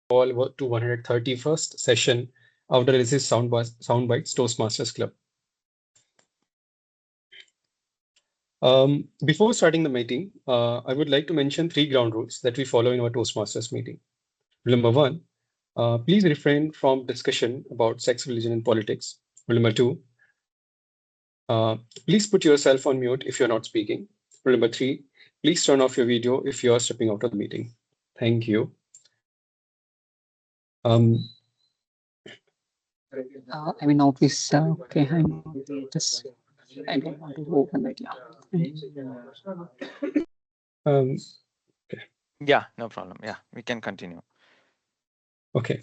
all to 131st session of the Radisys SoundBytes Toastmasters Club. Before starting the meeting, I would like to mention 3 ground rules that we follow in our Toastmasters meeting. Rule number 1, please refrain from discussion about sex, religion, and politics. Rule number 2, please put yourself on mute if you're not speaking. Rule number 3, please turn off your video if you are stepping out of the meeting. Thank you. I mean, office. Okay, I'm just. I don't want to open it. Okay. Yeah, no problem. Yeah, we can continue. Okay.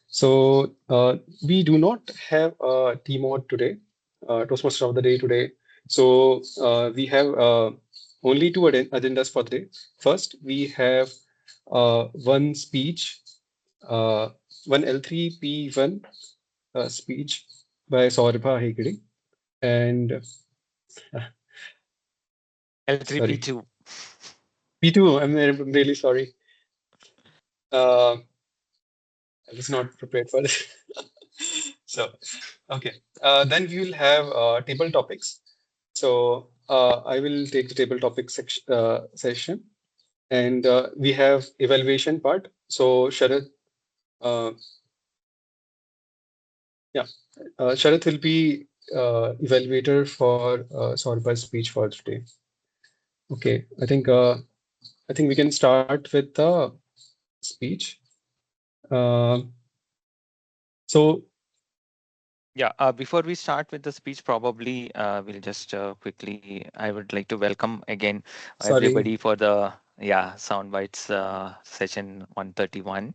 So we do not have a T-mod today, Toastmaster of the day today. So we have only 2 agendas for the day. First, we have one speech, one L3P1 speech by Saurabha Hegde, and L3P2. P2. I'm really sorry. I was not prepared for this. So, okay. Then we will have table topics. So I will take the table topic session, and we have evaluation part. So Sharath, Sharath will be evaluator for Saurabha's speech for today. Okay, I think we can start with the speech. So Yeah, before we start with the speech, probably we'll just quickly, I would like to welcome again everybody for the SoundBytes session 131.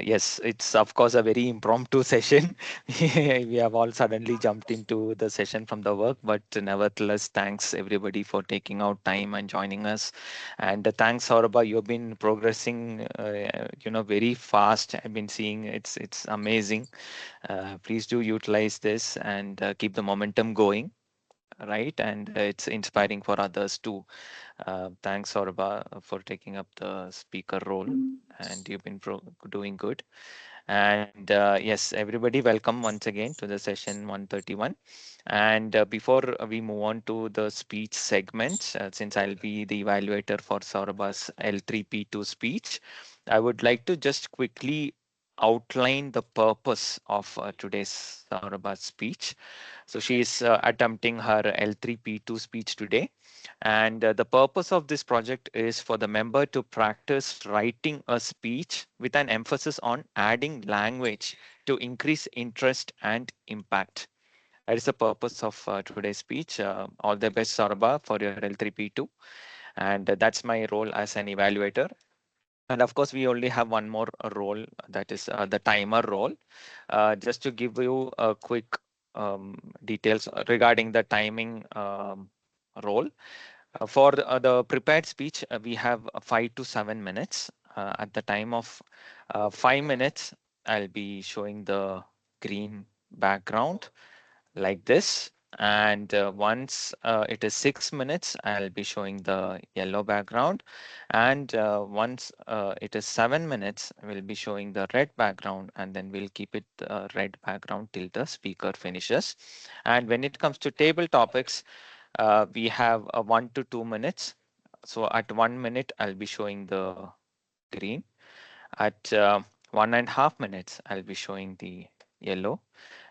Yes, it's of course a very impromptu session. We have all suddenly jumped into the session from the work, but nevertheless, thanks everybody for taking out time and joining us. And thanks, Saurabha, you've been progressing, very fast. I've been seeing it's amazing. Please do utilize this and keep the momentum going, right? And it's inspiring for others too. Thanks, Saurabha, for taking up the speaker role, and you've been doing good. And yes, everybody, welcome once again to the session 131. And before we move on to the speech segment, since I'll be the evaluator for Saurabha's L3P2 speech, I would like to just quickly outline the purpose of today's Saurabha's speech. So she is attempting her L3P2 speech today. And the purpose of this project is for the member to practice writing a speech with an emphasis on adding language to increase interest and impact. That is the purpose of today's speech. All the best, Saurabha, for your L3P2. And that's my role as an evaluator. And of course, we only have one more role, that is the timer role. Just to give you a quick details regarding the timing role. For the prepared speech, we have 5 to 7 minutes. At the time of 5 minutes, I'll be showing the green background like this. And once it is 6 minutes, I'll be showing the yellow background. And once it is 7 minutes, we'll be showing the red background, and then we'll keep it red background till the speaker finishes. And when it comes to table topics, we have 1 to 2 minutes. So at 1 minute, I'll be showing the green. At 1.5 minutes, I'll be showing the yellow.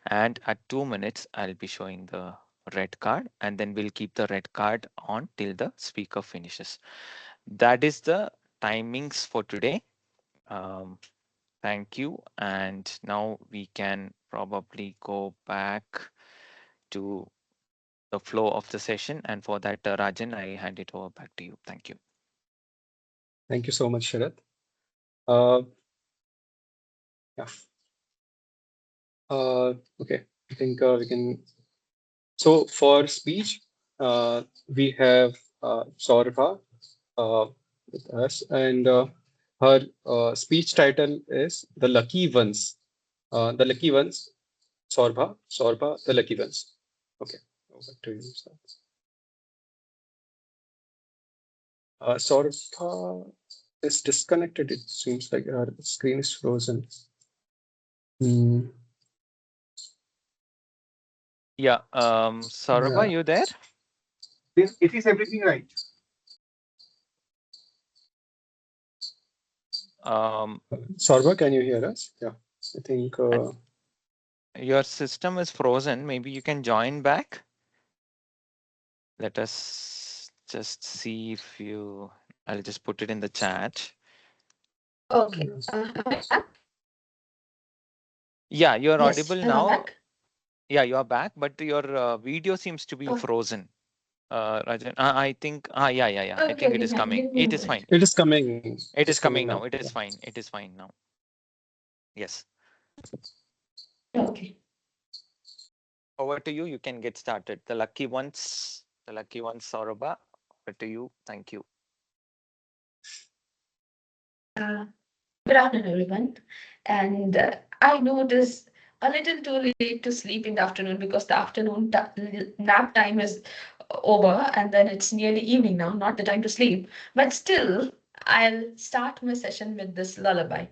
And at 2 minutes, I'll be showing the red card, and then we'll keep the red card on till the speaker finishes. That is the timings for today. Thank you. And now we can probably go back to the flow of the session. And for that, Rajan, I hand it over back to you. Thank you. Thank you so much, Sharath. Yeah. Okay, I think we can. So for speech, we have Saurabha with us, and her speech title is "The Lucky Ones." The Lucky Ones, Saurabha, The Lucky Ones. Okay, over to you, sir. Saurabha, It's disconnected. It seems like our screen is frozen. Hmm. Yeah, Saurabh, Yeah. you there? It is everything right. Um, Sarva, can you hear us? Yeah. I think I- your system is frozen. Maybe you can join back. Let us just see if you. I'll just put it in the chat. Okay. Am I back? Yeah, you're Yes. audible Am I now. back? Yeah, you are back, but your video seems to be Oh, frozen. Rajan, I think. Yeah. I okay, think it okay. is coming. Give me a It is minute. fine. it is coming. It It is is coming coming now. now. It Yeah. is fine. It is fine now. Yes. Okay. Over to you. You can get started. The lucky ones. The lucky ones, Saurabh. Over to you. Thank you. Uh, Good afternoon, everyone. And I know it is a little too late to sleep in the afternoon because the afternoon nap time is over and then it's nearly evening now, not the time to sleep. But still, I'll start my session with this lullaby.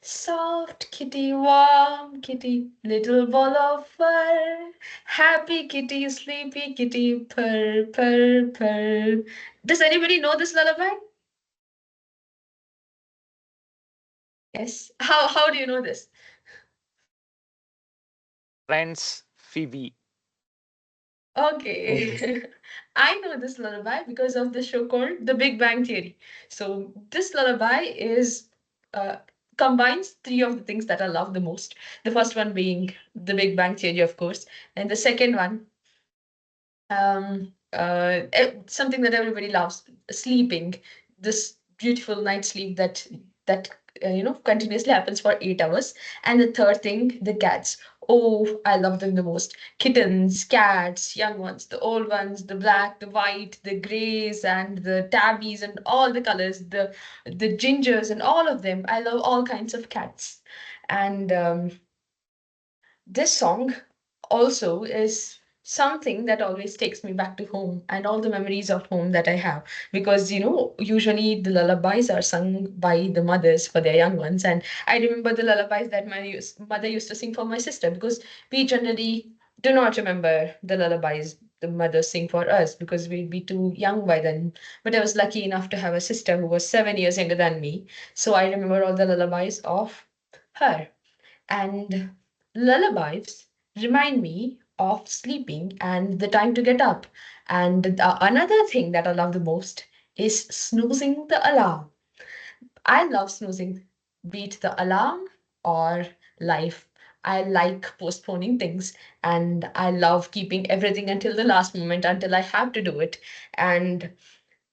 Soft kitty, warm kitty, little ball of fur. Happy kitty, sleepy kitty, purr, purr, purr. Does anybody know this lullaby? Yes. How do you know this? Friends, Phoebe. Oh, Okay. I know this lullaby because of the show called The Big Bang Theory. So this lullaby is uh, combines three of the things that I love the most. The first one being The Big Bang Theory, of course, and the second one something that everybody loves, sleeping, this beautiful night sleep that continuously happens for 8 hours. And the third thing, the cats. Oh, I love them the most. Kittens, cats, young ones, the old ones, the black, the white, the grays, and the tabbies, and all the colors, the gingers, and all of them. I love all kinds of cats. And this song also is something that always takes me back to home and all the memories of home that I have. Because, usually the lullabies are sung by the mothers for their young ones. And I remember the lullabies that my mother used to sing for my sister because we generally do not remember the lullabies the mothers sing for us because we'd be too young by then. But I was lucky enough to have a sister who was 7 years younger than me. So I remember all the lullabies of her. And lullabies remind me of sleeping and the time to get up. And another thing that I love the most is snoozing the alarm. I love snoozing, beat the alarm or life. I like postponing things and I love keeping everything until the last moment until I have to do it. And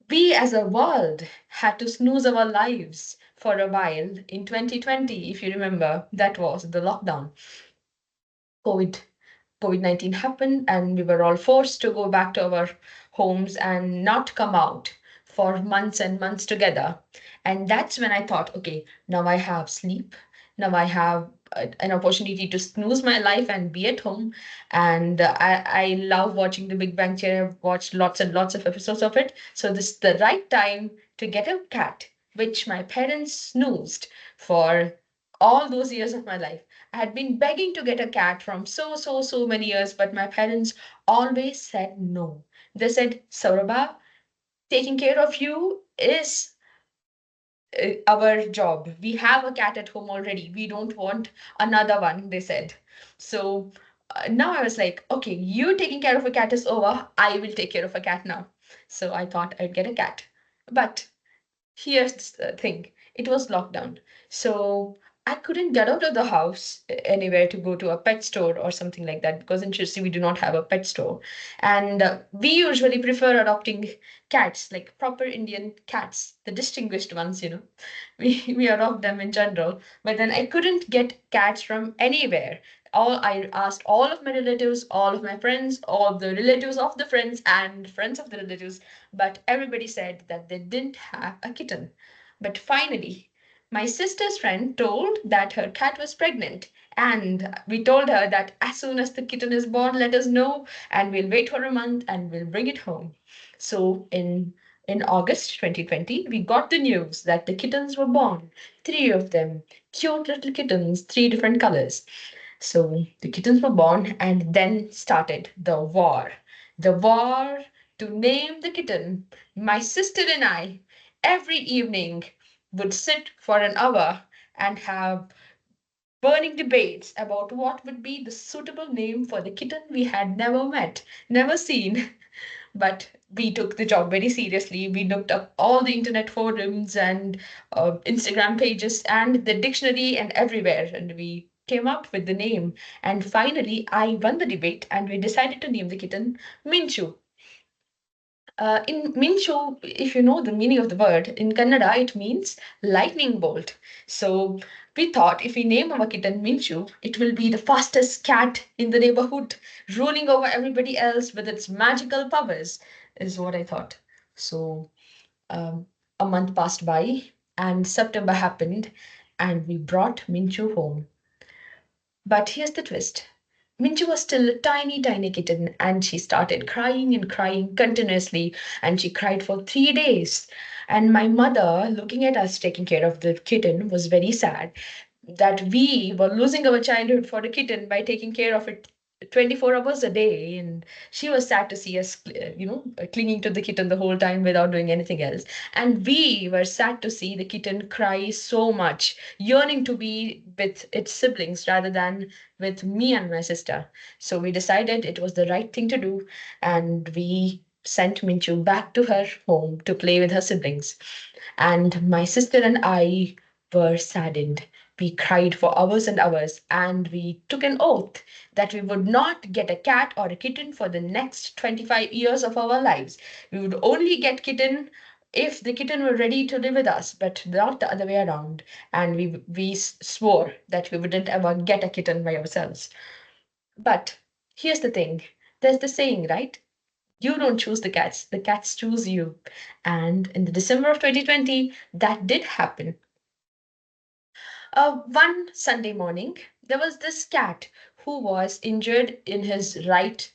we as a world had to snooze our lives for a while in 2020, if you remember, that was the lockdown. COVID COVID-19 happened and we were all forced to go back to our homes and not come out for months and months together. And that's when I thought, okay, now I have sleep. Now I have an opportunity to snooze my life and be at home. And I love watching The Big Bang Theory. I've watched lots and lots of episodes of it. So this is the right time to get a cat, which my parents snoozed for all those years of my life. I had been begging to get a cat from so many years, but my parents always said no. They said, Saurabha, taking care of you is our job. We have a cat at home already. We don't want another one, they said. So now I was like, okay, you taking care of a cat is over. I will take care of a cat now. So I thought I'd get a cat. But here's the thing, it was lockdown. So I couldn't get out of the house anywhere to go to a pet store or something like that because in Chelsea we do not have a pet store. And we usually prefer adopting cats, like proper Indian cats, the distinguished ones, We adopt them in general. But then I couldn't get cats from anywhere. I asked all of my relatives, all of my friends, all the relatives of the friends, and friends of the relatives, but everybody said that they didn't have a kitten. But finally, my sister's friend told that her cat was pregnant. And we told her that as soon as the kitten is born, let us know, and we'll wait for a month and we'll bring it home. So in August 2020, we got the news that the kittens were born. 3 of them, cute little kittens, 3 different colors. So the kittens were born, and then started the war. The war to name the kitten. My sister and I, every evening, would sit for an hour and have burning debates about what would be the suitable name for the kitten we had never met, never seen. But we took the job very seriously. We looked up all the internet forums and Instagram pages and the dictionary and everywhere, and we came up with the name. And finally, I won the debate, and we decided to name the kitten Minchu. In Minchu, if you know the meaning of the word, in Kannada it means lightning bolt. So we thought if we name our kitten Minchu, it will be the fastest cat in the neighborhood, ruling over everybody else with its magical powers, is what I thought. So um, a month passed by, and September happened, and we brought Minchu home. But here's the twist. Minju was still a tiny, tiny kitten, and she started crying and crying continuously, and she cried for 3 days. And my mother, looking at us taking care of the kitten, was very sad that we were losing our childhood for the kitten by taking care of it 24 hours a day. And she was sad to see us clinging to the kitten the whole time without doing anything else. And we were sad to see the kitten cry so much, yearning to be with its siblings rather than with me and my sister. So we decided it was the right thing to do, and we sent Minchu back to her home to play with her siblings. And my sister and I were saddened. We cried for hours and hours, and we took an oath that we would not get a cat or a kitten for the next 25 years of our lives. We would only get kitten if the kitten were ready to live with us, but not the other way around. And we swore that we wouldn't ever get a kitten by ourselves. But here's the thing. There's the saying, right? You don't choose the cats choose you. And in the December of 2020, that did happen. One Sunday morning, there was this cat who was injured in his right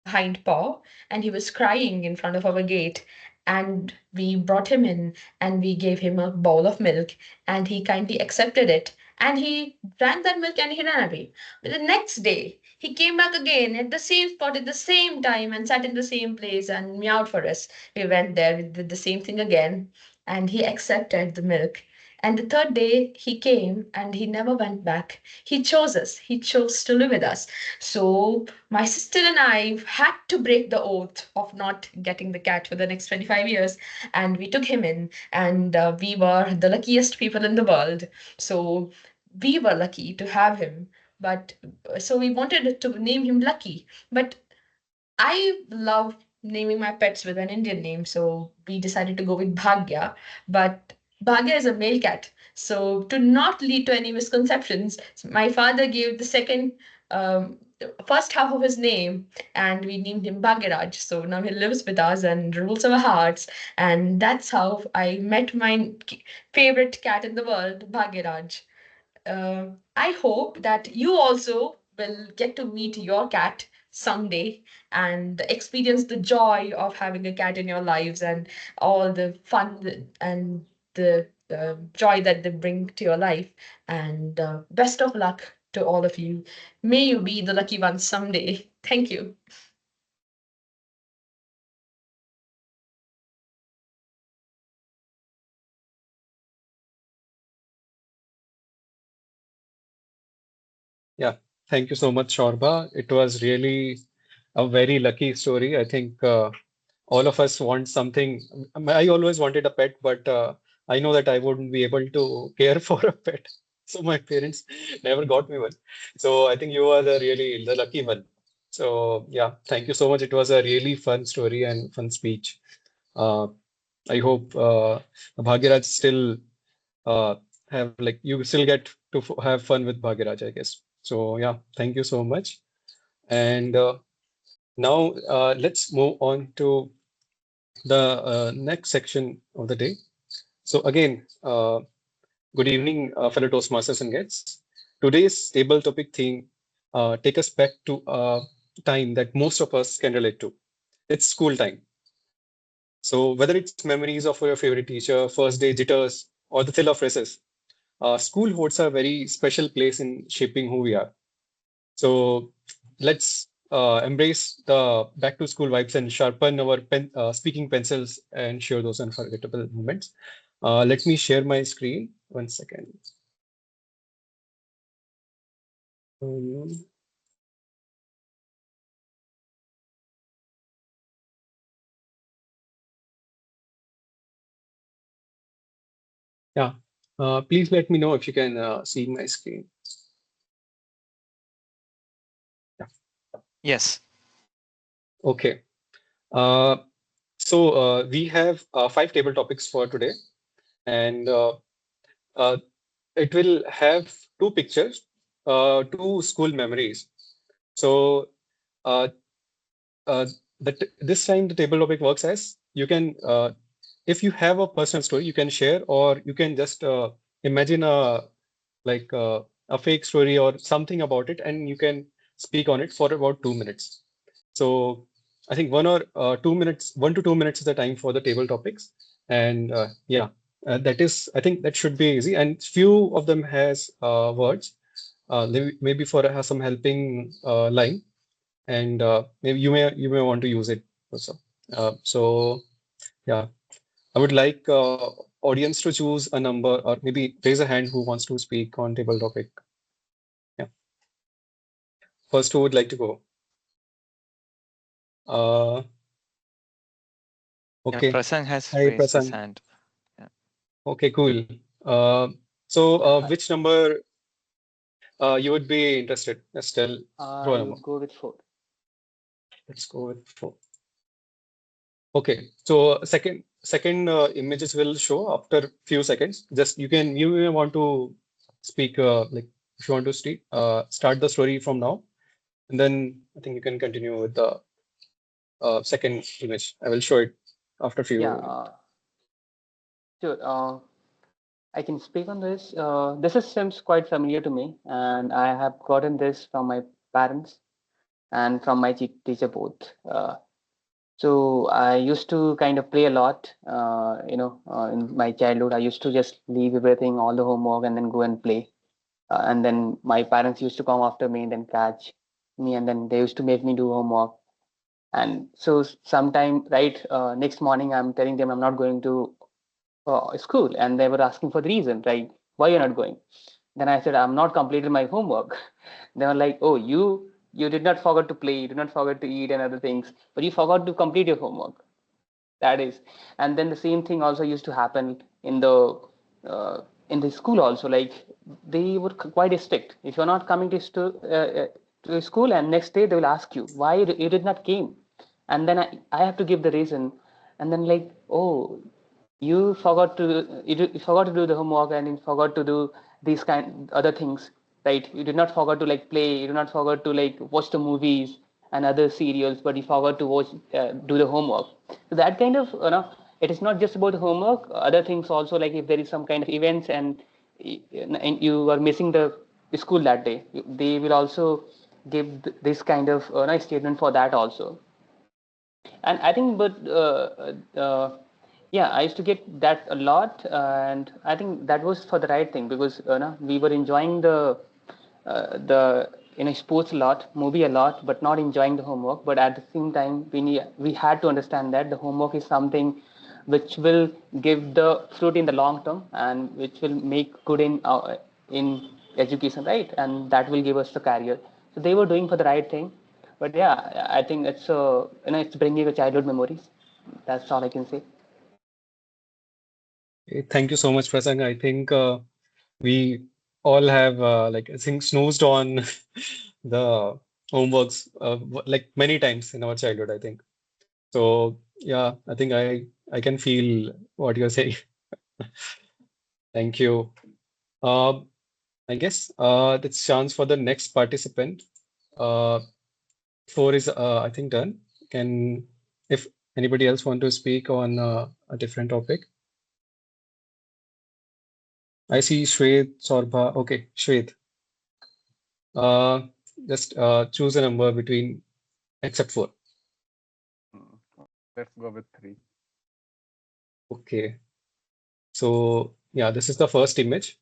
hind paw, and he was crying in front of our gate. And we brought him in, and we gave him a bowl of milk, and he kindly accepted it, and he drank that milk and he ran away. But the next day he came back again at the same spot at the same time and sat in the same place and meowed for us. We went there, we did the same thing again, and he accepted the milk. And the third day he came and he never went back. He chose us, he chose to live with us. So my sister and I had to break the oath of not getting the cat for the next 25 years, and we took him in, and we were the luckiest people in the world. So we were lucky to have him, but so we wanted to name him Lucky. But I love naming my pets with an Indian name, so we decided to go with Bhagya. But Bhagya is a male cat, so to not lead to any misconceptions, my father gave the first half of his name, and we named him Bhagyaraj. So now he lives with us and rules our hearts, and that's how I met my favorite cat in the world, Bhagyaraj. I hope that you also will get to meet your cat someday and experience the joy of having a cat in your lives and all the fun and the joy that they bring to your life. And best of luck to all of you. May you be the lucky one someday. Thank you. Yeah, thank you so much, Shorba. It was really a very lucky story. I think all of us want something. I always wanted a pet, but I know that I wouldn't be able to care for a pet. So my parents never got me one. So I think you are the lucky one. So yeah, thank you so much. It was a really fun story and fun speech. Uh, I hope Bhagiraj still uh, have like you still get to have fun with Bhagiraj, I guess. So yeah, thank you so much. And now let's move on to the next section of the day. So again, good evening, fellow Toastmasters and guests. Today's table topic theme take us back to a time that most of us can relate to. It's school time. So whether it's memories of your favorite teacher, first day jitters, or the thrill of recess, school holds a very special place in shaping who we are. So let's embrace the back to school vibes and sharpen our speaking pencils and share those unforgettable moments. Let me share my screen. 1 second. Um, yeah. Please let me know if you can see my screen. Yeah. Yes. Okay. Uh, so we have 5 table topics for today, and uh, it will have 2 pictures, 2 school memories. So uh, uh, this time the table topic works as you can, if you have a personal story, you can share, or you can just imagine a fake story or something about it, and you can speak on it for about 2 minutes. So I think 1 or 2 minutes, 1 to 2 minutes is the time for the table topics, and yeah, that is, I think that should be easy, and few of them has words, maybe for some helping line, and maybe you may want to use it also. So yeah, I would like audience to choose a number or maybe raise a hand who wants to speak on table topic. Yeah, first who would like to go? Uh, Yeah, okay. Prasang has Hi, raised his Prasang. hand. Yeah. Okay, cool. So I, which number you would be interested? Just tell, throw a I number. would go with 4. Let's go with 4. Okay, so second images will show after few seconds. Just you may want to speak like if you want to start the story from now, and then I think you can continue with the second image. I will show it after Yeah, few. sure. I can speak on this. This is seems quite familiar to me, and I have gotten this from my parents and from my teacher both. So I used to kind of play a lot. In my childhood, I used to just leave everything, all the homework, and then go and play. And then my parents used to come after me and then catch me, and then they used to make me do homework. And so sometime, right, next morning, I'm telling them I'm not going to school, and they were asking for the reason, right? Why you're not going? Then I said I'm not completed my homework. They were like, oh, you did not forget to play, you did not forget to eat and other things, but you forgot to complete your homework. That is, and then the same thing also used to happen in the school also. Like they were quite strict. If you're not coming to school, and next day they will ask you why you did not came, and then I have to give the reason, and then like, oh, you forgot to do the homework, and you forgot to do these kind other things, right? You did not forget to like play, you did not forget to like watch the movies and other serials, but you forgot to watch do the homework. So that kind of, it is not just about the homework, other things also, like if there is some kind of events, and you are missing the school that day, they will also give this kind of nice statement for that also. And I think, but yeah, I used to get that a lot, and I think that was for the right thing, because no, we were enjoying the sports a lot, movie a lot, but not enjoying the homework. But at the same time, we had to understand that the homework is something which will give the fruit in the long term, and which will make good in education, right? And that will give us the career. So they were doing for the right thing. But yeah, I think it's bringing a childhood memories. That's all I can say. Thank you so much, Prasang. I think we all have I think snoozed on the homeworks like many times in our childhood, I think. So yeah, I think I can feel what you're saying. Thank you. Uh, I guess it's chance for the next participant. Uh, 4 is I think done. Can if anybody else want to speak on a different topic? I see Shwet, Sorbha. Okay, Shwet. Uh, just choose a number between except 4. Mm, let's go with 3. Okay. So yeah, this is the first image.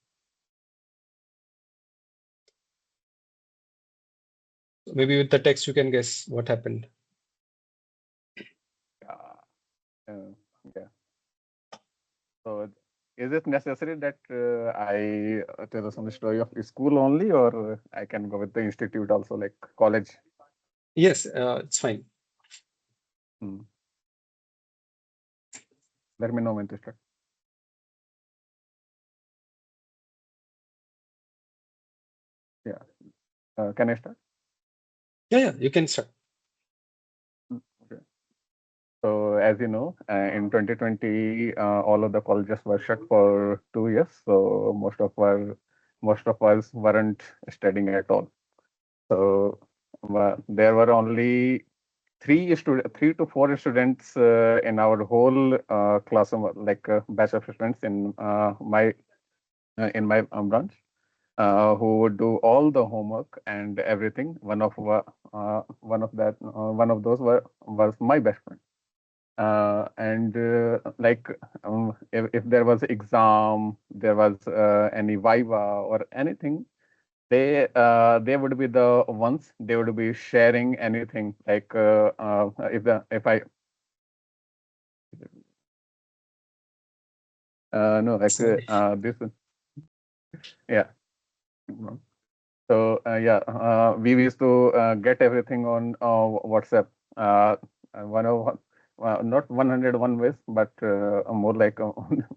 Maybe with the text you can guess what happened. Yeah. Yeah. So, is it necessary that I tell some story of school only, or I can go with the institute also, like college? Yes, it's fine. Hmm. Let me know when to start. Yeah. Can I start? Yeah, you can start. Okay. So, as you know, in 2020, all of the colleges were shut for 2 years. So most of us weren't studying at all. So there were only three to four students in our whole class, like batch of students in my branch, who would do all the homework and everything. One of those was my best friend. And like if there was exam, there was any viva or anything, they would be the ones, they would be sharing anything, like if I no, like Sorry. this, yeah. So we used to get everything on WhatsApp. Uh, one of not 101 ways, but more like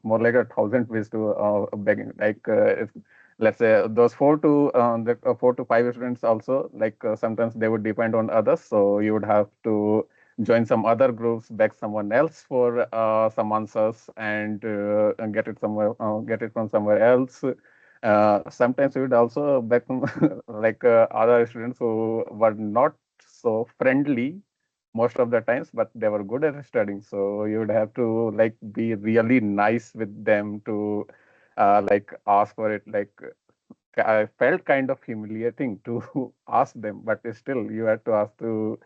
more like 1,000 ways to begging. Like if, let's say those four to five students also, like sometimes they would depend on others, so you would have to join some other groups, beg someone else for some answers, and get it from somewhere else. Sometimes we would also back from like other students who were not so friendly most of the times, but they were good at studying. So you would have to like be really nice with them to like ask for it. Like I felt kind of humiliating to ask them, but still you had to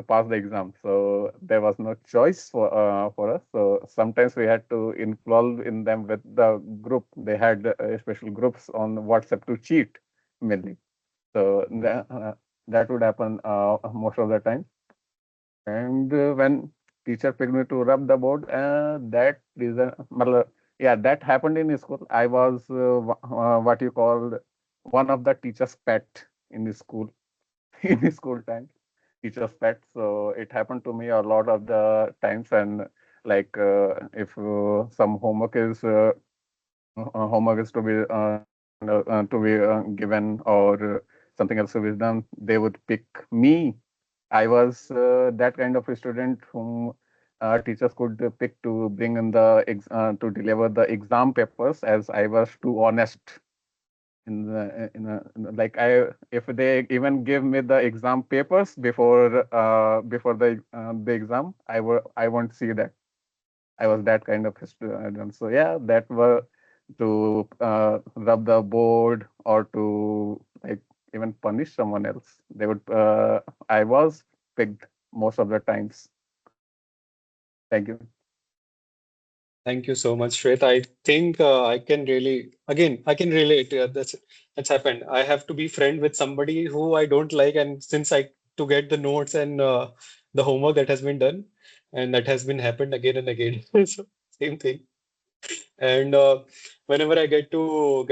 pass the exam. So there was no choice for us. So sometimes we had to involve in them with the group. They had special groups on WhatsApp to cheat mainly. So that would happen most of the time. And when teacher picked me to rub the board, that reason, yeah, that happened in school. I was what you call one of the teacher's pet in the school in the school time, teacher's pet. So it happened to me a lot of the times, and like if some homework is to be given, or something else to be done, they would pick me. I was that kind of a student whom teachers could pick to bring in to deliver the exam papers, as I was too honest like I if they even give me the exam papers before the exam, I won't see that. I was that kind of a student. So yeah, that were to rub the board, or to like even punish someone else. They would. I was picked most of the times. Thank you. Thank you so much, Shwet. I think I can really, again, I can relate. That's happened. I have to be friend with somebody who I don't like, and since I to get the notes and the homework that has been done, and that has been happened again and again. So same thing. And whenever I get to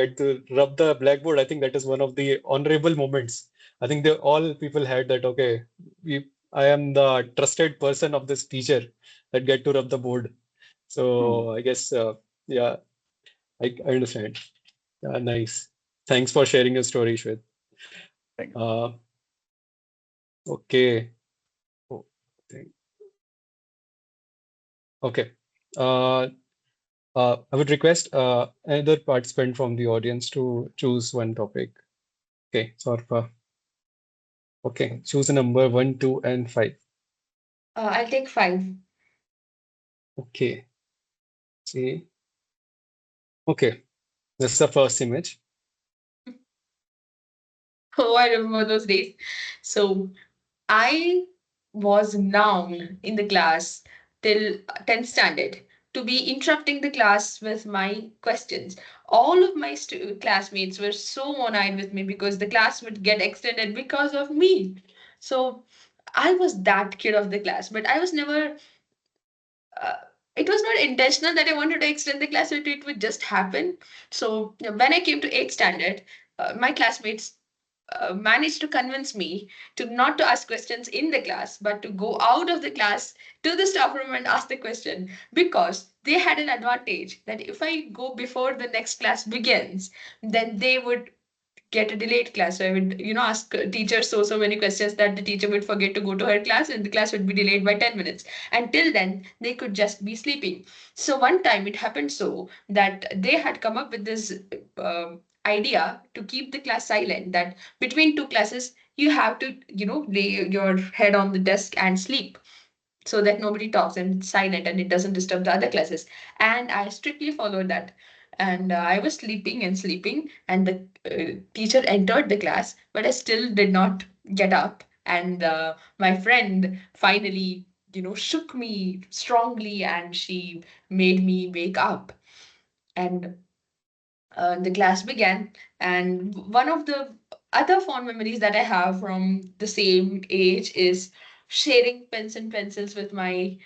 rub the blackboard, I think that is one of the honorable moments. I think they all people had that. Okay, I am the trusted person of this teacher that get to rub the board. Hmm. So I guess, yeah, I understand. Nice. Thanks for sharing your story, Shwet. Thank you. Okay. Oh, okay. Uh, I would request another participant from the audience to choose one topic. Okay, Sorfa. Okay, choose a number 1, 2, and 5. I'll take 5. Okay. See. Okay, this is the first image. Oh, I remember those days. So I was noun in the class till 10th standard. to be interrupting the class with my questions. All of my classmates were so one-eyed with me because the class would get extended because of me. So I was that kid of the class, but I was never uh, it was not intentional that I wanted to extend the class, it would just happen. So when I came to 8th standard, my classmates managed to convince me to not to ask questions in the class, but to go out of the class to the staff room and ask the question, because they had an advantage that if I go before the next class begins, then they would get a delayed class. So I would, ask teacher so many questions that the teacher would forget to go to her class and the class would be delayed by 10 minutes. Until then, they could just be sleeping. So one time it happened so that they had come up with this idea to keep the class silent, that between two classes, you have to, lay your head on the desk and sleep so that nobody talks and it's silent and it doesn't disturb the other classes. And I strictly followed that. And I was sleeping and sleeping, and the teacher entered the class, but I still did not get up. And my friend finally, shook me strongly and she made me wake up. And the class began. And one of the other fond memories that I have from the same age is sharing pens and pencils with my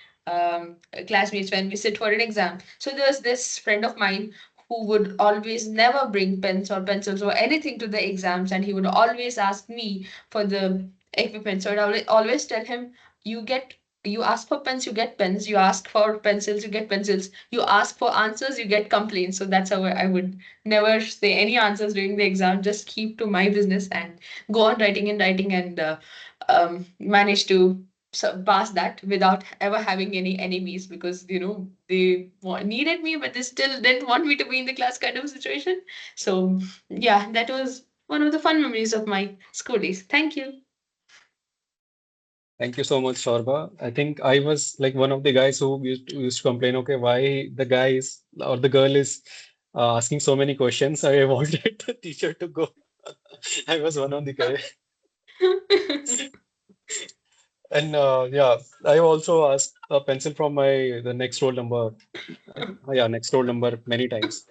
classmates when we sit for an exam. So there was this friend of mine who would always never bring pens or pencils or anything to the exams, and he would always ask me for the equipment. So I'd always tell him, you get you ask for pens, you get pens. You ask for pencils, you get pencils. You ask for answers, you get complaints. So that's how I would never say any answers during the exam, just keep to my business and go on writing and writing, and manage to pass that without ever having any enemies, because they needed me but they still didn't want me to be in the class, kind of situation. So yeah, that was one of the fun memories of my school days. Thank you. Thank you so much, Shorba. I think I was like one of the guys who used to complain, okay, why the guy is or the girl is asking so many questions. I wanted the teacher to go. I was one of the guy. And yeah, I also asked a pencil from the next roll number. I think, yeah, next roll number many times.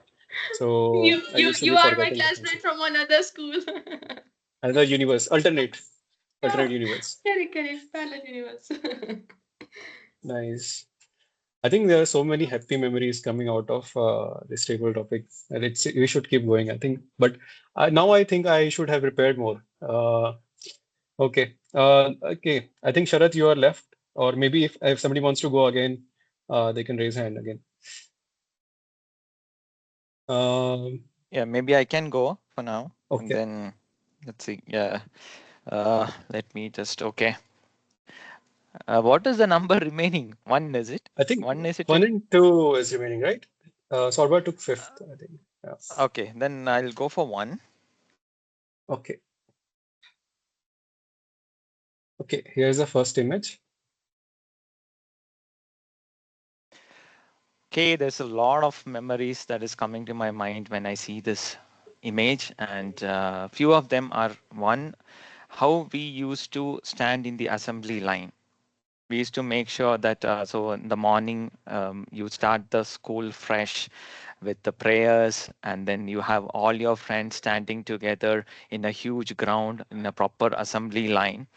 So you I you used to you be are my forgetting the pencil. classmate from another school. Another universe, alternate Yeah, universe. correct, parallel universe. Nice. I think there are so many happy memories coming out of this table topic, and we should keep going. I think, but now I think I should have prepared more. Okay, okay. I think Sharat, you are left, or maybe if somebody wants to go again, they can raise hand again. Um, Yeah, maybe I can go for now, and okay, then let's see. Yeah, let me just okay. What is the number remaining? One is it? I think One is it? 1 and 2 is remaining, right? Sorba took fifth, I think. Yeah. Okay, then I'll go for one. Okay. Okay. Here's the first image. Okay, there's a lot of memories that is coming to my mind when I see this image, and few of them are one, how we used to stand in the assembly line. We used to make sure that so in the morning you start the school fresh with the prayers, and then you have all your friends standing together in a huge ground in a proper assembly line.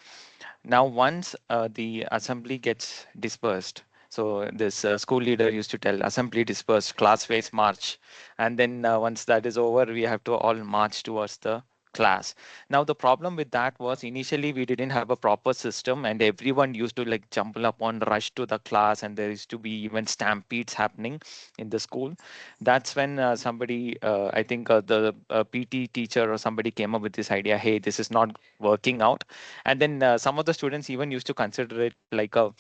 Now, once the assembly gets dispersed, so this school leader used to tell assembly dispersed, class wise march, and then once that is over, we have to all march towards the class. Now, the problem with that was initially we didn't have a proper system, and everyone used to like jumble up on rush to the class, and there used to be even stampedes happening in the school. That's when somebody, I think the PT teacher or somebody came up with this idea, hey, this is not working out. And then some of the students even used to consider it like a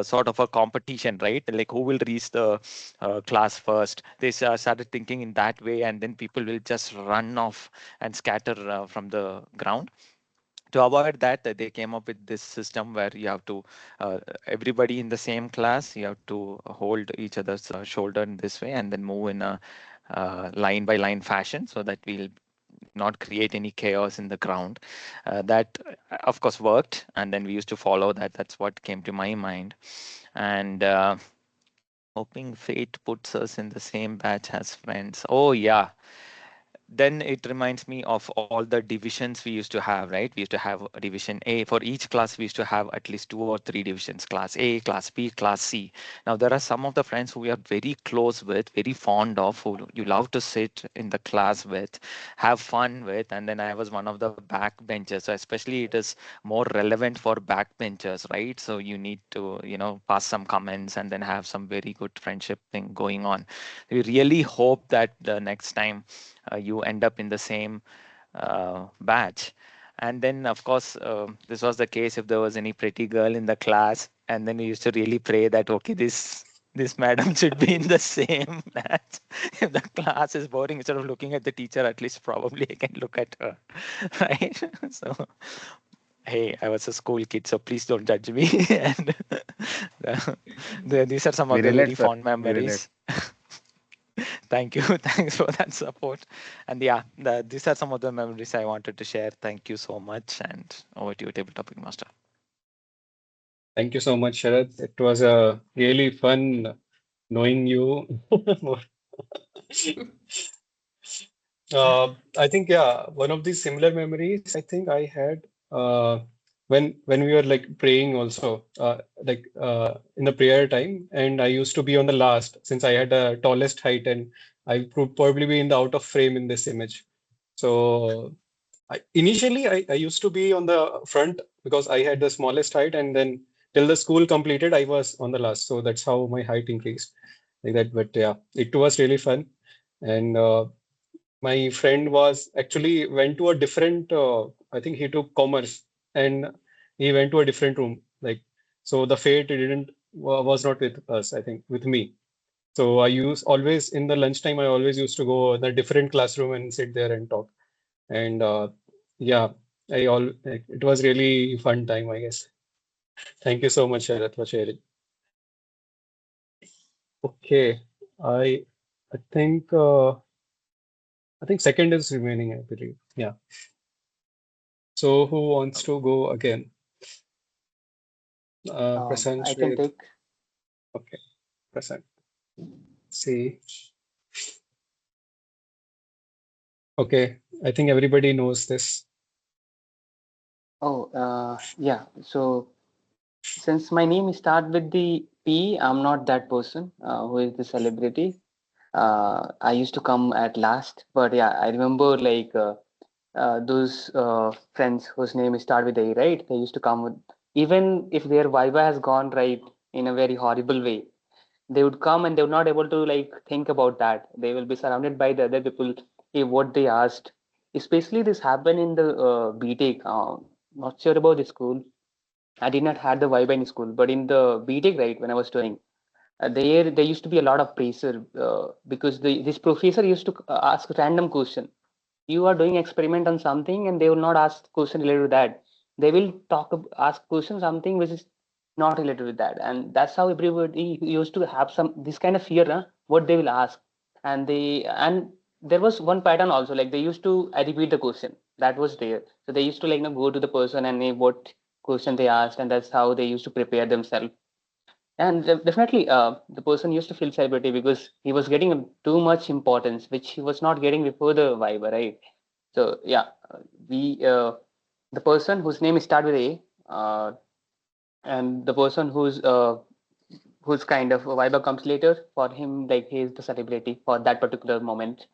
sort of a competition, right? Like who will reach the class first. They started thinking in that way, and then people will just run off and scatter from the ground. To avoid that, they came up with this system where you have to everybody in the same class, you have to hold each other's shoulder in this way and then move in a line by line fashion, so that we'll not create any chaos in the ground. That of course worked, and then we used to follow that. That's what came to my mind. And Hoping fate puts us in the same batch as friends. Oh, yeah. Then it reminds me of all the divisions we used to have, right? We used to have a division A. For each class, we used to have at least 2 or 3 divisions: class A, class B, class C. Now, there are some of the friends who we are very close with, very fond of, who you love to sit in the class with, have fun with. And then I was one of the backbenchers. So, especially it is more relevant for backbenchers, right? So, you need to, pass some comments and then have some very good friendship thing going on. We really hope that the next time you end up in the same batch. And then, of course, this was the case if there was any pretty girl in the class. And then we used to really pray that, okay, this madam should be in the same batch. If the class is boring, instead of looking at the teacher, at least probably I can look at her, right? So, hey, I was a school kid, so please don't judge me. And these are some We of the relate, very sir. fond We relate. memories. Thank you. Thanks for that support. And yeah, these are some of the memories I wanted to share. Thank you so much. And over to you, Table Topic Master. Thank you so much, Sharad. It was a really fun knowing you. I think one of the similar memories I think I had when we were like praying also, in the prayer time, and I used to be on the last since I had the tallest height, and I would probably be in the out of frame in this image. So initially I used to be on the front because I had the smallest height, and then till the school completed, I was on the last. So that's how my height increased like that. But yeah, it was really fun, and my friend was actually went to a different I think he took commerce, and he went to a different room, like, so the fate didn't was not with us, I think with me. So I use always in the lunchtime, I always used to go in a different classroom and sit there and talk. And yeah, it was really fun time, I guess. Thank you so much, Sharat, for sharing. Okay, i I think second is remaining, I believe. Yeah. So who wants to go again? Prasant, I can Shwed. take. Okay, Prasant. See. Okay, I think everybody knows this. Oh, yeah. So since my name start with the P, I'm not that person who is the celebrity. I used to come at last, but yeah, I remember like those friends whose name start with A, right? They used to come with, even if their Viva has gone right in a very horrible way, they would come and they were not able to like think about that. They will be surrounded by the other people. If what they asked, especially this happened in the BTech. Not sure about the school. I did not have the vibe in school, but in the BTech, right, when I was studying, there used to be a lot of pressure because this professor used to ask random question. You are doing experiment on something, and they will not ask question related to that. They will ask question something which is not related with that, and that's how everybody used to have some this kind of fear, huh? What they will ask. And there was one pattern also, like they used to repeat the question that was there. So they used to like go to the person and what question they asked, and that's how they used to prepare themselves. And definitely, the person used to feel celebrity because he was getting too much importance, which he was not getting before the Viber, right? So yeah, we the person whose name start with A, and the person whose kind of Viber comes later, for him, like he is the celebrity for that particular moment.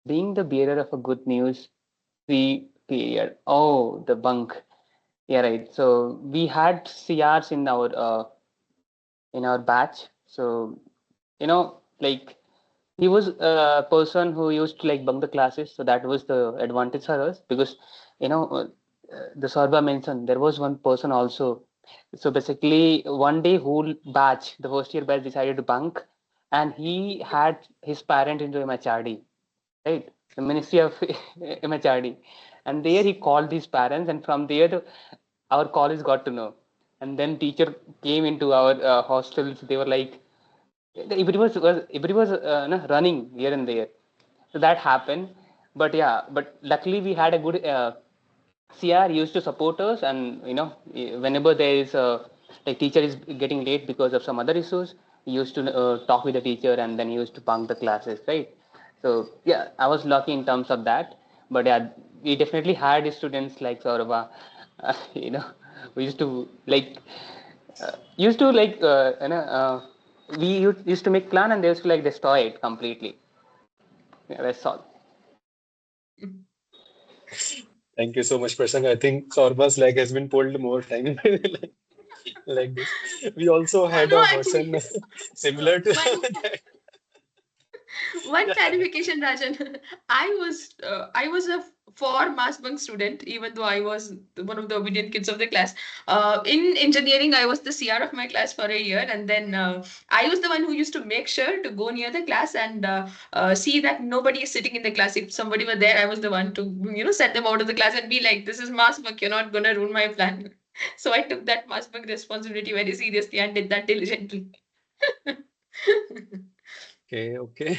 Being the bearer of a good news, free period. Oh, the bunk. Yeah, right. So we had CRs in our batch. So like he was a person who used to like bunk the classes, so that was the advantage for us because you know uh, the Sorba mentioned there was one person also. So basically, one day whole batch, the first year batch, decided to bunk, and he had his parent into MHRD, right? The Ministry of MHRD, and there he called these parents, and from there our college got to know, and then teacher came into our hostels. They were like everybody was running here and there, so that happened. But yeah, but luckily we had a good CR used to support us, and whenever there is like teacher is getting late because of some other issues, He used to talk with the teacher, and then he used to bunk the classes, right? So yeah, I was lucky in terms of that. But yeah, we definitely had students like Saurabh. You know, we used to like we used to make plan, and they used to like destroy it completely. Yeah, that's all. Thank you so much, Prasang. I think Saurabh's leg has been pulled more time like this. We also Oh had no, a actually, person similar to one that. one Yeah. clarification, Rajan. I was a for mass bunk student, even though I was one of the obedient kids of the class. In engineering, I was the CR of my class for a year, and then I was the one who used to make sure to go near the class and see that nobody is sitting in the class. If somebody were there, I was the one to set them out of the class and be like, "This is mass bunk. You're not gonna ruin my plan." So I took that mass bunk responsibility very seriously and did that diligently. Okay, okay.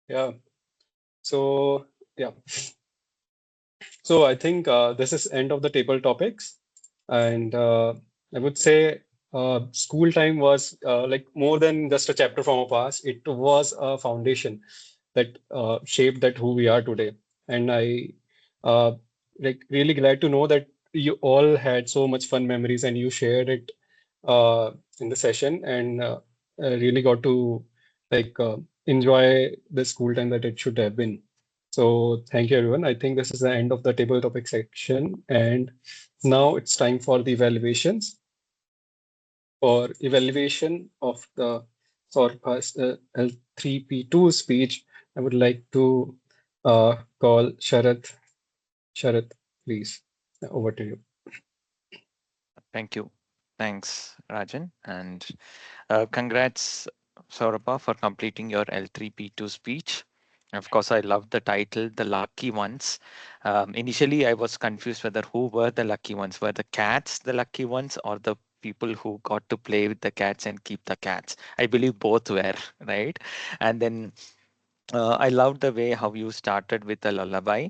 Yeah. So yeah. So I think this is end of the table topics, and I would say school time was like more than just a chapter from our past. It was a foundation that shaped that who we are today. And I uh, like really glad to know that you all had so much fun memories and you shared it in the session, and I really got to like enjoy the school time that it should have been. So thank you, everyone. I think this is the end of the table topic section, and now it's time for the evaluations. For evaluation of the Sorpa's L3P2 speech, I would like to call Sharath. Sharath, please, over to you. Thank you. Thanks, Rajan. And congrats, Saurabha, for completing your L3P2 speech. Of course, I love the title, The Lucky Ones. Initially, I was confused whether who were the lucky ones. Were the cats the lucky ones or the people who got to play with the cats and keep the cats? I believe both were, right? And then I loved the way how you started with a lullaby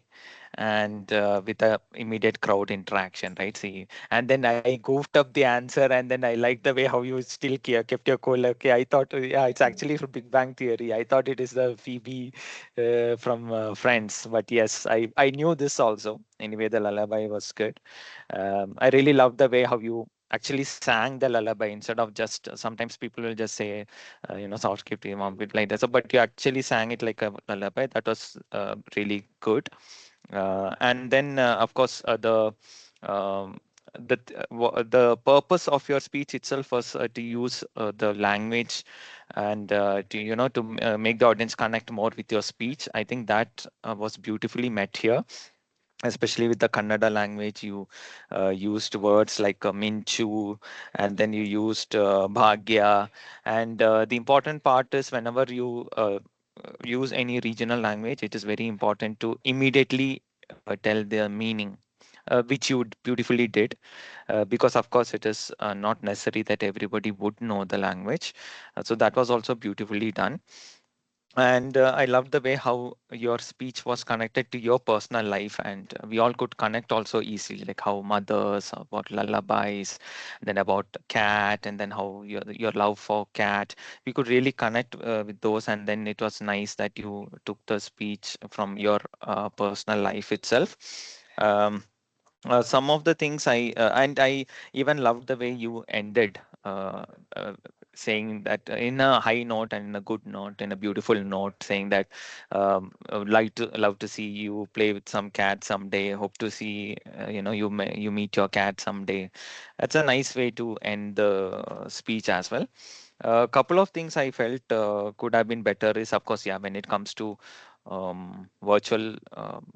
and with a immediate crowd interaction, right? See, and then I goofed up the answer, and then I liked the way how you still kept your cool. Okay, I thought, yeah, it's actually from Big Bang Theory. I thought it is the Phoebe from Friends, but yes, I knew this also. Anyway, the lullaby was good. I really loved the way how you actually sang the lullaby instead of just sometimes people will just say soft script mom bit like that, so but you actually sang it like a lullaby. That was really good. And then, of course, um, the purpose of your speech itself was to use the language and to make the audience connect more with your speech. I think that was beautifully met here, especially with the Kannada language. You used words like minchu, and then you used bhagya. And the important part is whenever you use any regional language, it is very important to immediately tell their meaning. Which you beautifully did, because of course it is not necessary that everybody would know the language. So that was also beautifully done. And I loved the way how your speech was connected to your personal life, and we all could connect also easily, like how mothers, about lullabies, then about cat, and then how your love for cat. We could really connect with those, and then it was nice that you took the speech from your personal life itself. Um, some of the things and I even loved the way you ended, uh, saying that in a high note and in a good note, in a beautiful note, saying that I would like to love to see you play with some cat someday. Hope to see you meet your cat someday. That's a nice way to end the speech as well. A couple of things I felt could have been better is, of course, yeah, when it comes to virtual,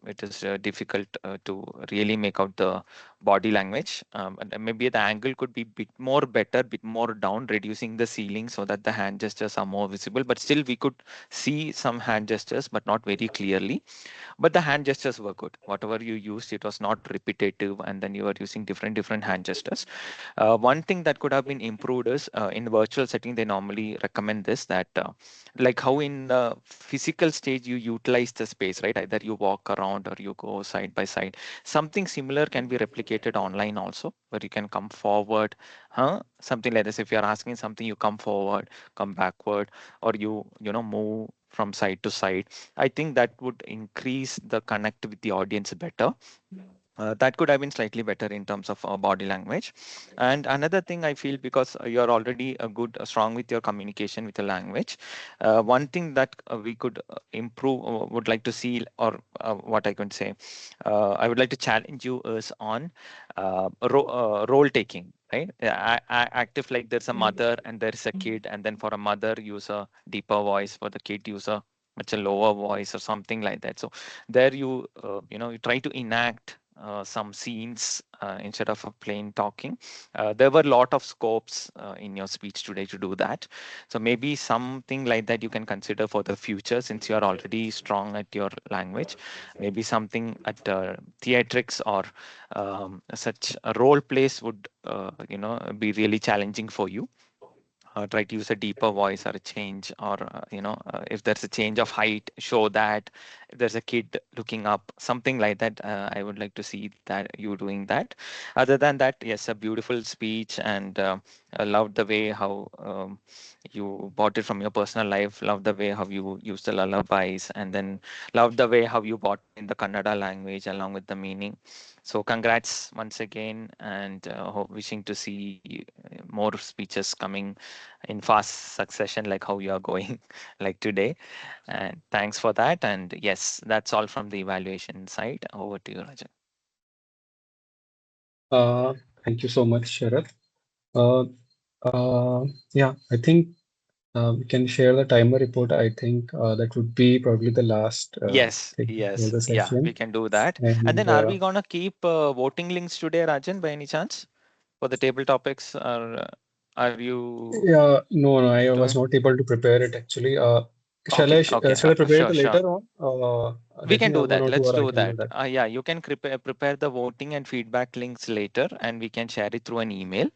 it is difficult to really make out the body language. And maybe the angle could be bit more better, bit more down, reducing the ceiling so that the hand gestures are more visible. But still, we could see some hand gestures, but not very clearly. But the hand gestures were good. Whatever you used, it was not repetitive, and then you were using different hand gestures. One thing that could have been improved is in virtual setting, they normally recommend this, that like how in the physical stage you utilize the space, right? Either you walk around or you go side by side. Something similar can be replicated communicated online also, where you can come forward, something like this. If you're asking something, you come forward, come backward, or you move from side to side. I think that would increase the connect with the audience better. That could have been slightly better in terms of body language. And another thing I feel, because you're already a good strong with your communication with the language, one thing that we could improve, would like to see, or what I can say, I would like to challenge you is on role taking, right? Active, like there's a mother and there's a kid, and then for a mother use a deeper voice, for the kid use a much a lower voice or something like that. So there you try to enact some scenes instead of a plain talking. There were a lot of scopes in your speech today to do that. So maybe something like that you can consider for the future, since you are already strong at your language. Maybe something at theatrics or such a role plays would be really challenging for you. Try to use a deeper voice or a change, or if there's a change of height, show that. If there's a kid looking up, something like that, I would like to see that you doing that. Other than that, yes, a beautiful speech, and I loved the way how you bought it from your personal life, loved the way how you use the lullabies, and then loved the way how you brought in the Kannada language along with the meaning. So congrats once again, and wishing to see more speeches coming in fast succession, like how you are going like today. And thanks for that. And yes, that's all from the evaluation side. Over to you, Rajan. Uh, Thank you so much, Sharath. Uh, yeah, I think we can share the timer report. I think that would be probably the last Yes, thing for yes, the yeah, we session. can do that. And And then are we gonna keep voting links today, Rajan, by any chance, for the table topics? Or are you yeah, no, I was doing? not able to prepare it actually. Okay, okay, Shall I prepare it sure, sure. later on? We Let me can know do one that. or two Let's hour I do can do that. that. Yeah, you can prepare the voting and feedback links later, and we can share it through an email.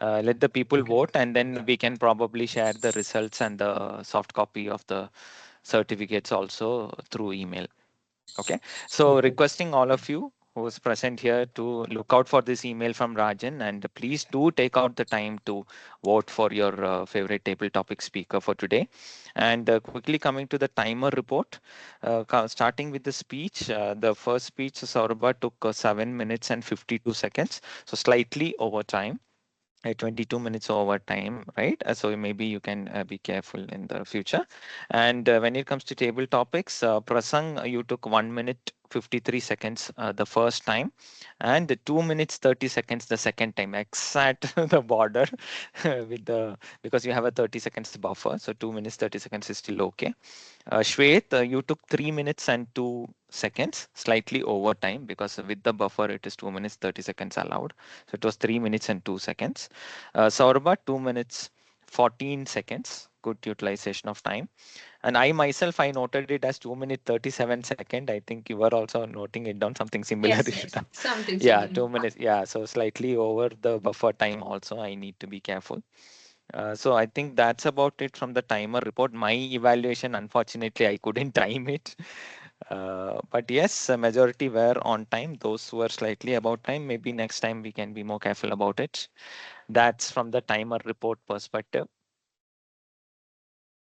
Let the people Okay. vote, and then we can probably share the results and the soft copy of the certificates also through email. Okay. So Okay. requesting all of you who's present here to look out for this email from Rajan, and please do take out the time to vote for your favorite table topic speaker for today. And quickly coming to the timer report, starting with the speech, the first speech, Saurabh, took 7 minutes and 52 seconds, so slightly over time. 22 minutes over time, right? So maybe you can be careful in the future. And when it comes to table topics, Prasang, you took 1 minute 53 seconds the first time, and 2 minutes 30 seconds the second time, exact the border with the, because you have a 30 seconds buffer, so 2 minutes 30 seconds is still okay. Shwet, you took 3 minutes and 2 seconds, slightly over time, because with the buffer it is 2 minutes 30 seconds allowed. So it was 3 minutes and 2 seconds. Saurabh, 2 minutes 14 seconds. Good utilization of time. And I myself, I noted it as 2 minutes 37 seconds. I think you were also noting it down, something similar. Yes, You should yes, have. something Yeah, similar. 2 minutes. Yeah, so slightly over the buffer time also. I need to be careful. So I think that's about it from the timer report. My evaluation, unfortunately, I couldn't time it. But yes, a majority were on time. Those who were slightly about time, maybe next time we can be more careful about it. That's from the timer report perspective.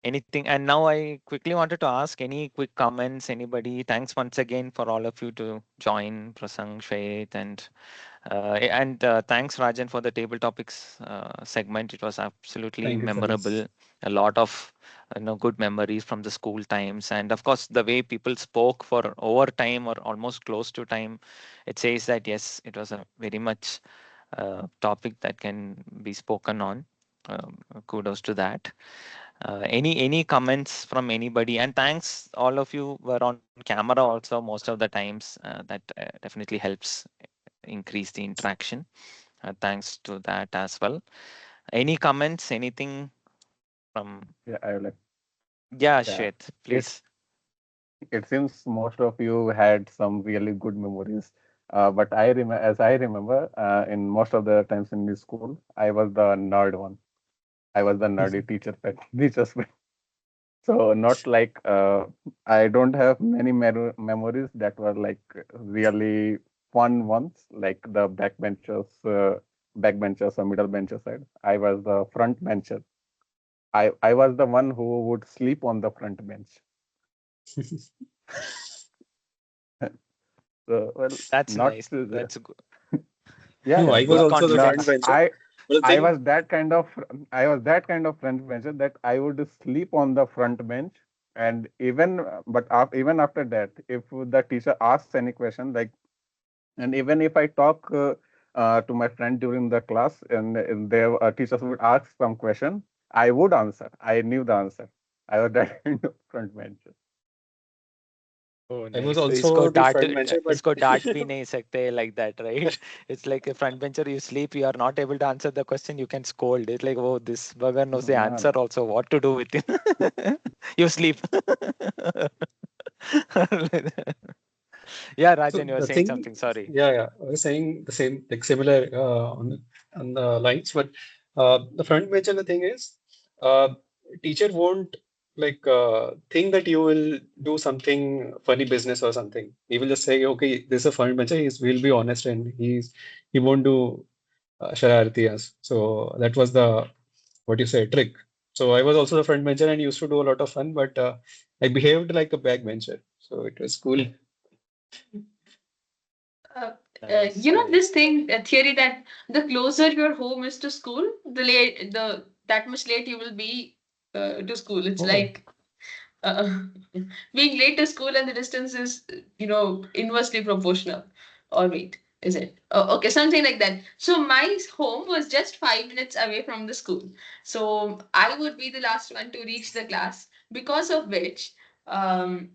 Anything, and now I quickly wanted to ask any quick comments, anybody. Thanks once again for all of you to join, Prasang, Shwet, and thanks, Rajan, for the table topics segment. It was absolutely Thank you, Sharath. memorable. A lot of good memories from the school times, and of course, the way people spoke for over time or almost close to time. It says that yes, it was a very much topic that can be spoken on. Kudos to that. Any comments from anybody? And thanks, all of you were on camera also most of the times. That definitely helps increase the interaction. Thanks to that as well. Any comments? Anything from? Yeah, I would like. Yeah, Yeah, Shwet, it please. it seems most of you had some really good memories. But as I remember, in most of the times in the school, I was the nerd one. I was the nerdy teacher pet, teacher's pet. So not like I don't have many memories that were like really. fun ones, like the backbenchers or middle bencher side. I was the front bencher. I was the one who would sleep on the front bench. So, well, That's not nice. to That's good. yeah, No, yeah. I was Good also the No, front confidence. bencher. But the I thing, was that kind of front bencher that I would sleep on the front bench, and even after that, if the teacher asks any question, like, and even if I talk to my friend during the class, and their teachers would ask some question, I would answer. I knew the answer. I was that kind of front bencher. Oh, I was nice. also the front bencher, but इसको डांट भी नहीं सकते like that, right? It's like a front bencher, you sleep, you are not able to answer the question, you can scold. It's like, oh, this bugger knows the No, answer no. also. What to do with it? You sleep. Yeah, so Rajan, you were the saying thing, something. Sorry. yeah, I was saying the same, like similar on the lines, but the front bencher, the thing is, uh, teacher won't think that you will do something funny business or something. He will just say, okay, this is a front bencher. Will be honest and he won't do shararati. So that was the what you say trick. So I was also the front bencher and used to do a lot of fun, but I behaved like a back bencher, so it was cool. Uh, Nice, this nice. thing, theory that the closer your home is to school, the that much late you will be to school. It's Oh, like uh, being late to school and the distance is, inversely proportional. Or wait, is it? Oh, okay, something like that. So my home was just 5 minutes away from the school. So I would be the last one to reach the class, because of which, um,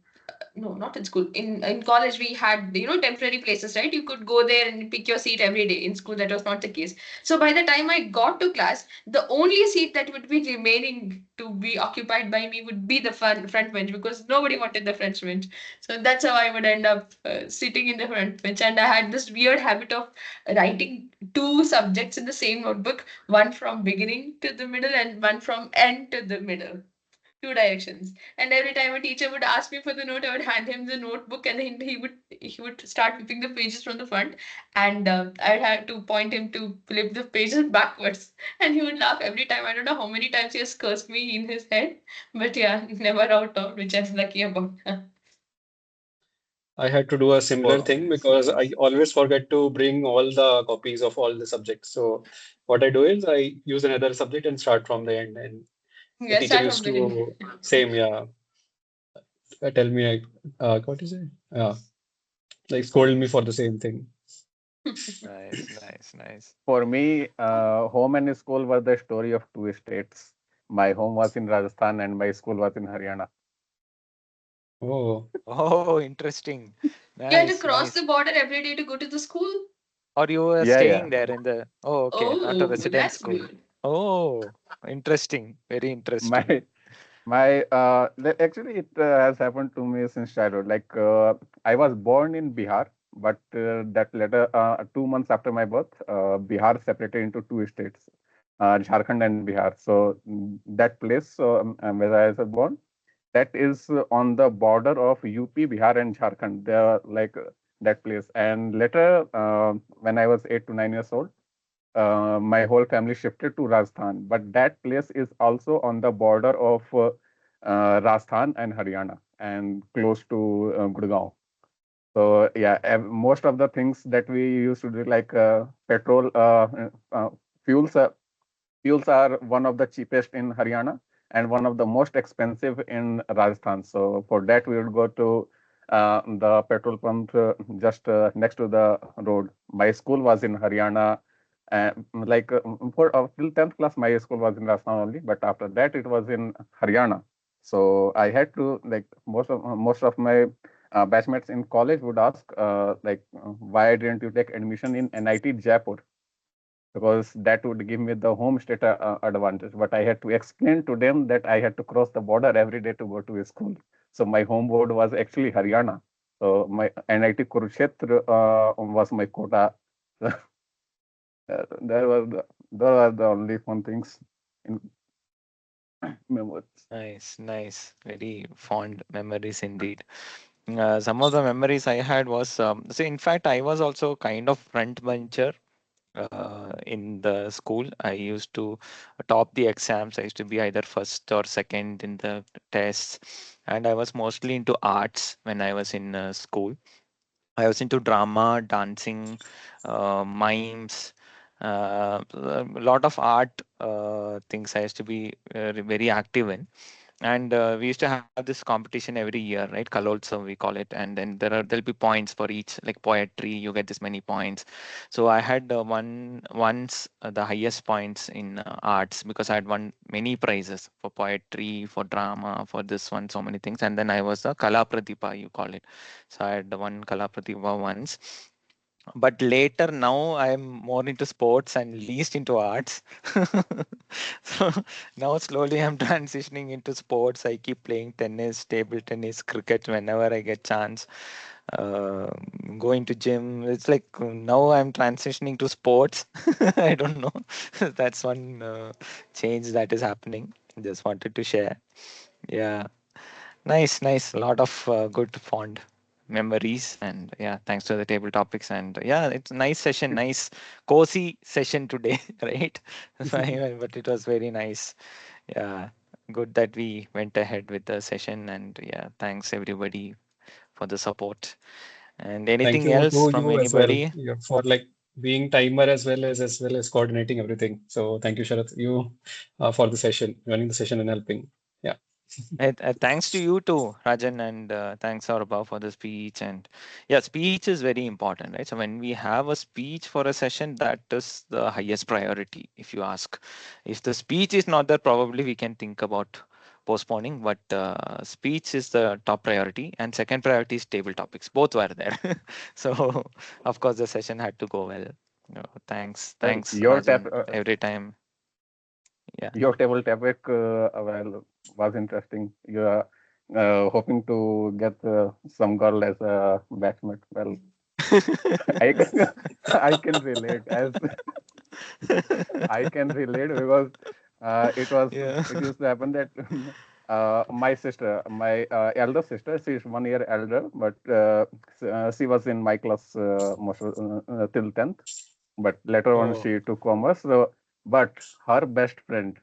no, not in school. In college, we had temporary places, right? You could go there and pick your seat every day. In school, that was not the case. So by the time I got to class, the only seat that would be remaining to be occupied by me would be the front bench, because nobody wanted the front bench. So that's how I would end up sitting in the front bench. And I had this weird habit of writing two subjects in the same notebook, one from beginning to the middle and one from end to the middle, two directions. And every time a teacher would ask me for the note, I would hand him the notebook, and then he would start flipping the pages from the front, and I'd have to point him to flip the pages backwards, and he would laugh every time. I don't know how many times he has cursed me in his head, but yeah, never out loud, which I'm lucky about. I had to do a similar For thing Nice, because I nice. always forget to bring all the copies of all the subjects. So what I do is I use another subject and start from the end. And the Yeah, teacher start used from the end. to same, yeah, tell me like, what is it? Yeah, like scold me for the same thing. Nice, nice, nice. for me, home and school were the story of two states. My home was in Rajasthan and my school was in Haryana. Oh, Oh, interesting. You had to Nice, cross nice. the border every day to go to the school. Or you were Yeah, yeah. staying there in the, oh, okay, not a Oh, resident that's school. weird. Oh, interesting. Very interesting. My actually it has happened to me since childhood. Like I was born in Bihar, but that later 2 months after my birth, Bihar separated into two states, Jharkhand and Bihar. So that place where I was born, that is on the border of UP, Bihar, and Jharkhand. They are like that place. And later, when I was 8 to 9 years old, my whole family shifted to Rajasthan. But that place is also on the border of Rajasthan and Haryana, and close to Gurgaon. So yeah, most of the things that we used to do, like petrol, fuels. Fuels are one of the cheapest in Haryana and one of the most expensive in Rajasthan. So for that, we would go to the petrol pump just next to the road. My school was in Haryana. For till 10th class, my school was in Rajasthan only, but after that, it was in Haryana. So I had to, like, most of my batchmates in college would ask why didn't you take admission in NIT Jaipur, because that would give me the home state advantage. But I had to explain to them that I had to cross the border every day to go to school. So my home board was actually Haryana. So my NIT Kurukshetra was my quota. Those were the only fun things in memories. Nice, nice. Very fond memories indeed. Some of the memories I had was, so in fact, I was also kind of front bencher in the school. I used to top the exams. I used to be either first or second in the tests, and I was mostly into arts when I was in school. I was into drama, dancing, mimes, a lot of art things I used to be very active in. And we used to have this competition every year, right? Kaloltsav we call it, and then there'll be points for each, like poetry, you get this many points. So I had once the highest points in arts because I had won many prizes for poetry, for drama, for this one, so many things. And then I was a Kala Pratibha, you call it. So I had one Kala Pratibha once. But later now I'm more into sports and least into arts. So now slowly I'm transitioning into sports. I keep playing tennis, table tennis, cricket whenever I get chance. Uh, Going to gym. It's like now I'm transitioning to sports. I don't know. That's one change that is happening. Just wanted to share. Yeah. Nice, nice. A lot of good fond memories, and yeah, thanks to the table topics. And yeah, it's a nice session, nice cozy session today, right? But it was very nice. Yeah, good that we went ahead with the session, and yeah, thanks everybody for the support. And Thank anything you else to from you as well, anybody? for like being timer as well as coordinating everything. So thank you, Sharath, you for the session, running the session and helping. Yeah. Thanks to you too, Rajan, and thanks Saurabh for the speech. And yeah, speech is very important, right? So when we have a speech for a session, that is the highest priority, if you ask. If the speech is not there, probably we can think about postponing, but speech is the top priority, and second priority is table topics. Both were there. So of course the session had to go well. Thanks, Well, thanks, Rajan, every time. Yeah. your table topic well was interesting. You are hoping to get some girl as a batchmate. Well, I can, I can relate as I can relate because Yeah. it used to happen that my sister, my elder sister, she is 1 year elder, but she was in my class till 10th. But later on, Oh, she took commerce. So, but her best friend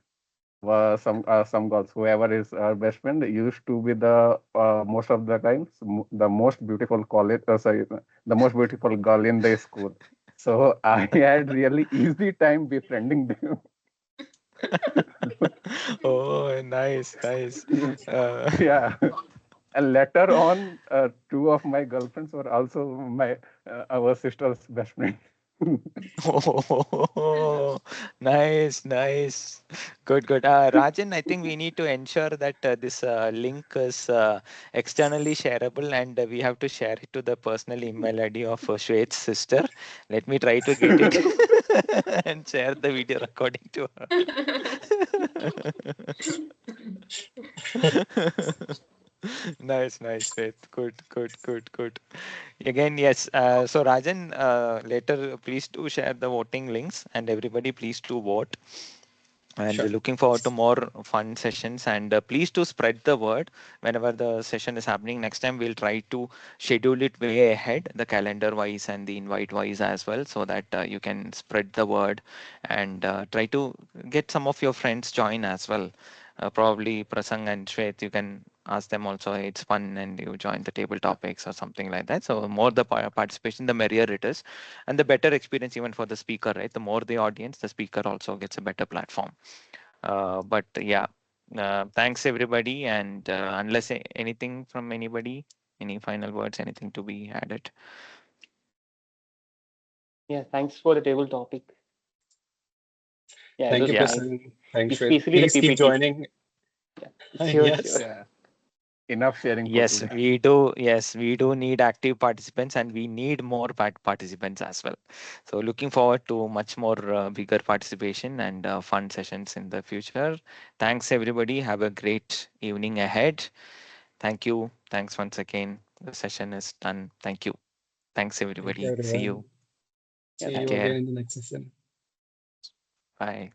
was some girls. Whoever is her best friend used to be the most of the times the most beautiful college. Sorry, the most beautiful girl in the school. So I had really easy time befriending them. Oh, nice, nice. Yeah. And later on, two of my girlfriends were also my our sister's best friend. Oh, nice, nice. Good, good. Rajan, I think we need to ensure that this link is externally shareable, and we have to share it to the personal email ID of Shwet's sister. Let me try to get it and share the video recording to her. Nice, nice, Shwet. Good, good, good, good. Again, yes. So Rajan, later please do share the voting links, and everybody please do vote. And sure. looking forward to more fun sessions. And please do spread the word whenever the session is happening. Next time we'll try to schedule it way ahead, the calendar wise and the invite wise as well, so that you can spread the word and try to get some of your friends join as well. Probably Prasang and Shwet, you can ask them also. It's fun, and you join the table topics or something like that. So more the participation, the merrier it is, and the better experience even for the speaker, right? The more the audience, the speaker also gets a better platform. But yeah, thanks everybody. And unless anything from anybody, any final words, anything to be added? Yeah, thanks for the table topic. Yeah, it Thank you, was Yeah. nice, Prasan. Thanks, Shwet. especially the Please keep PPTs. joining. Yeah, sure, sure. Yes. Yeah. Enough sharing for Yes, today. we do. Yes, we do need active participants, and we need more participants as well. So, looking forward to much more bigger participation and fun sessions in the future. Thanks, everybody. Have a great evening ahead. Thank you. Thanks once again. The session is done. Thank you. Thanks, Thank you, everybody. See you. everyone. Yeah, See Take you thanks. again care. in the next session. Bye.